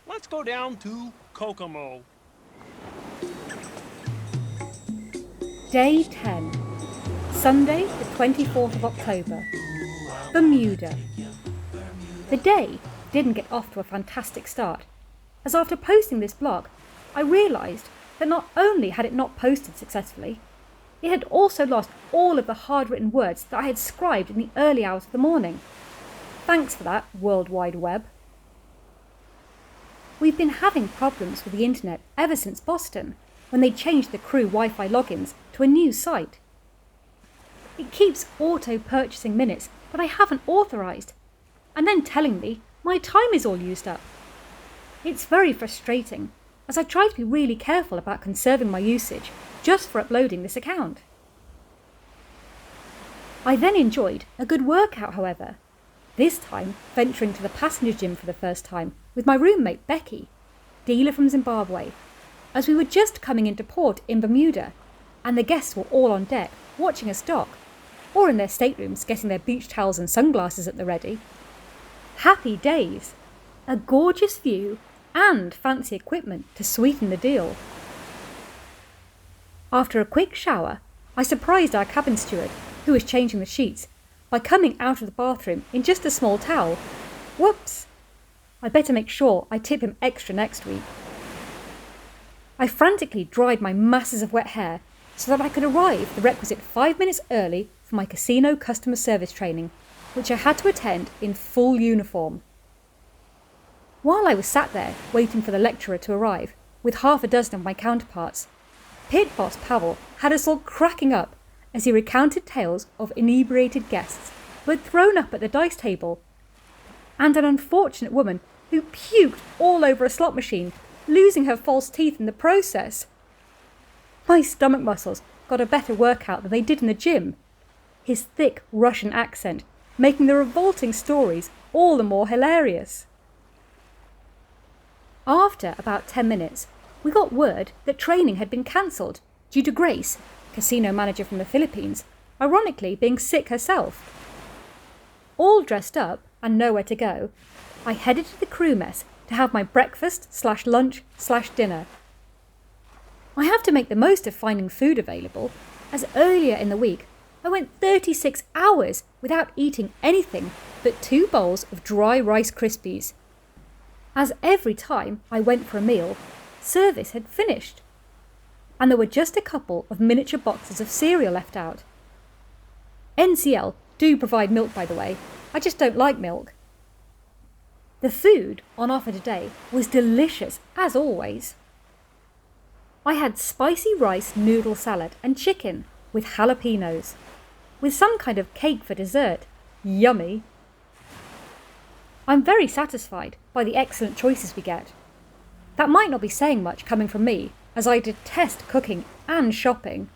Let's go down to Kokomo. Day 10, Sunday the 24th of October, Bermuda. The day didn't get off to a fantastic start, as after posting this blog, I realised that not only had it not posted successfully, it had also lost all of the hard-written words that I had scribed in the early hours of the morning. Thanks for that, World Wide Web. We've been having problems with the internet ever since Boston, when they changed the crew Wi-Fi logins to a new site. It keeps auto-purchasing minutes that I haven't authorised, and then telling me my time is all used up. It's very frustrating, as I try to be really careful about conserving my usage just for uploading this account. I then enjoyed a good workout, however, this time venturing to the passenger gym for the first time with my roommate Becky, dealer from Zimbabwe, as we were just coming into port in Bermuda and the guests were all on deck watching us dock, or in their staterooms getting their beach towels and sunglasses at the ready. Happy days! A gorgeous view and fancy equipment to sweeten the deal. After a quick shower, I surprised our cabin steward, who was changing the sheets, by coming out of the bathroom in just a small towel. Whoops! I better make sure I tip him extra next week. I frantically dried my masses of wet hair so that I could arrive the requisite 5 minutes early for my casino customer service training, which I had to attend in full uniform. While I was sat there waiting for the lecturer to arrive, with half a dozen of my counterparts, Pit Boss Pavel had us all cracking up as he recounted tales of inebriated guests who had thrown up at the dice table, and an unfortunate woman who puked all over a slot machine, losing her false teeth in the process. My stomach muscles got a better workout than they did in the gym, his thick Russian accent making the revolting stories all the more hilarious. After about 10 minutes, we got word that training had been cancelled due to Grace, casino manager from the Philippines, ironically being sick herself. All dressed up and nowhere to go, I headed to the crew mess to have my breakfast/lunch/dinner. I have to make the most of finding food available, as earlier in the week I went 36 hours without eating anything but 2 bowls of dry Rice Krispies, as every time I went for a meal, service had finished, and there were just a couple of miniature boxes of cereal left out. NCL do provide milk, by the way, I just don't like milk. The food on offer today was delicious as always. I had spicy rice noodle salad and chicken with jalapenos, with some kind of cake for dessert. Yummy! I'm very satisfied by the excellent choices we get. That might not be saying much coming from me, as I detest cooking and shopping,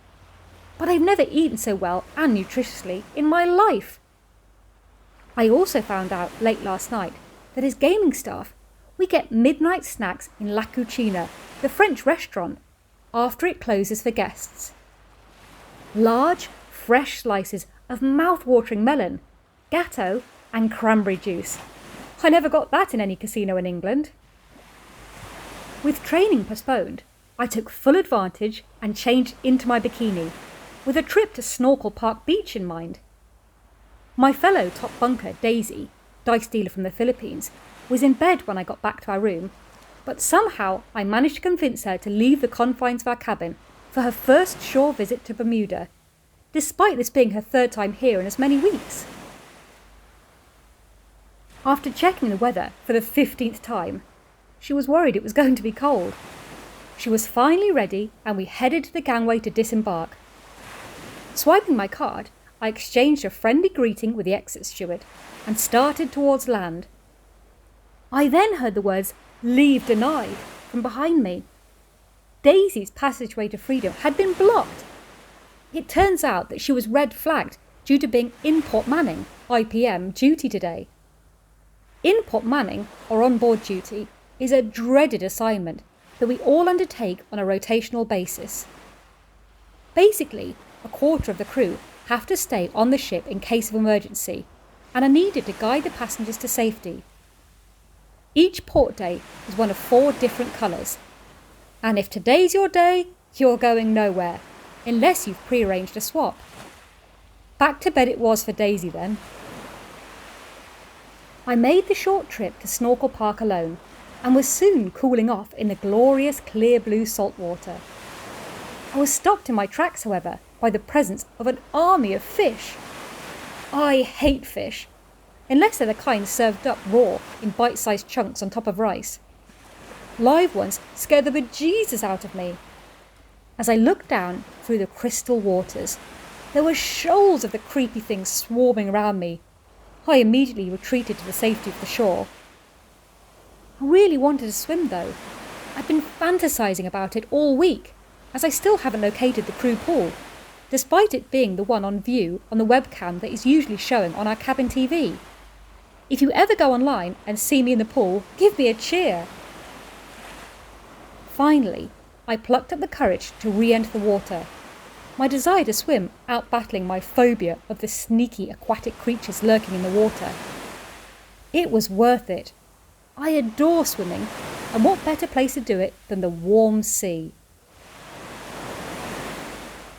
but I've never eaten so well and nutritiously in my life. I also found out late last night that as gaming staff, we get midnight snacks in La Cucina, the French restaurant, after it closes for guests. Large, fresh slices of mouth-watering melon, gatto and cranberry juice. I never got that in any casino in England. With training postponed, I took full advantage and changed into my bikini, with a trip to Snorkel Park Beach in mind. My fellow top bunker, Daisy, dice dealer from the Philippines, was in bed when I got back to our room, but somehow I managed to convince her to leave the confines of our cabin for her first shore visit to Bermuda, despite this being her 3rd time here in as many weeks. After checking the weather for the 15th time, she was worried it was going to be cold. She was finally ready and we headed to the gangway to disembark. Swiping my card, I exchanged a friendly greeting with the exit steward and started towards land. I then heard the words, "Leave denied," from behind me. Daisy's passageway to freedom had been blocked. It turns out that she was red flagged due to being in Port Manning, IPM, duty today. In Port Manning, or on board duty, is a dreaded assignment that we all undertake on a rotational basis. Basically, a quarter of the crew have to stay on the ship in case of emergency and are needed to guide the passengers to safety. Each port day was one of 4 different colours. And if today's your day, you're going nowhere, unless you've prearranged a swap. Back to bed it was for Daisy then. I made the short trip to Snorkel Park alone, and was soon cooling off in the glorious clear blue salt water. I was stopped in my tracks, however, by the presence of an army of fish. I hate fish, unless they're the kind served up raw in bite-sized chunks on top of rice. Live ones scare the bejesus out of me. As I looked down through the crystal waters, there were shoals of the creepy things swarming around me. I immediately retreated to the safety of the shore. I really wanted to swim though. I've been fantasising about it all week, as I still haven't located the crew pool, despite it being the one on view on the webcam that is usually showing on our cabin TV. If you ever go online and see me in the pool, give me a cheer. Finally, I plucked up the courage to re-enter the water, my desire to swim out-battling my phobia of the sneaky aquatic creatures lurking in the water. It was worth it. I adore swimming, and what better place to do it than the warm sea?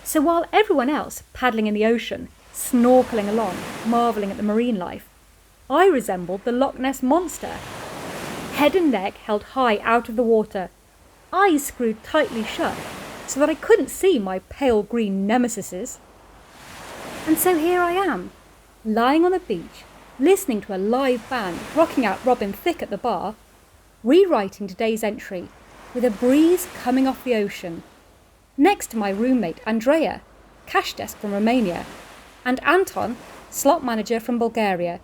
So while everyone else paddling in the ocean, snorkelling along, marvelling at the marine life, I resembled the Loch Ness Monster. Head and neck held high out of the water, eyes screwed tightly shut so that I couldn't see my pale green nemesises. And so here I am, lying on the beach, listening to a live band rocking out Robin Thicke at the bar, rewriting today's entry with a breeze coming off the ocean, next to my roommate Andrea, cash desk from Romania, and Anton, slot manager from Bulgaria,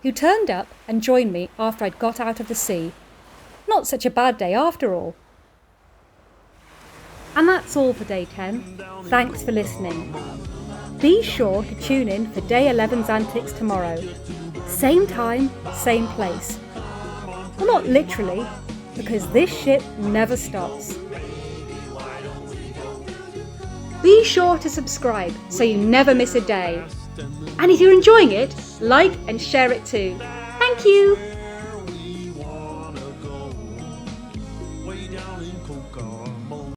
who turned up and joined me after I'd got out of the sea. Not such a bad day after all. And that's all for day 10. Thanks for listening. Be sure to tune in for day 11's antics tomorrow. Same time, same place. Well, not literally, because this ship never stops. Be sure to subscribe so you never miss a day. And if you're enjoying it, like and share it too. Thank you!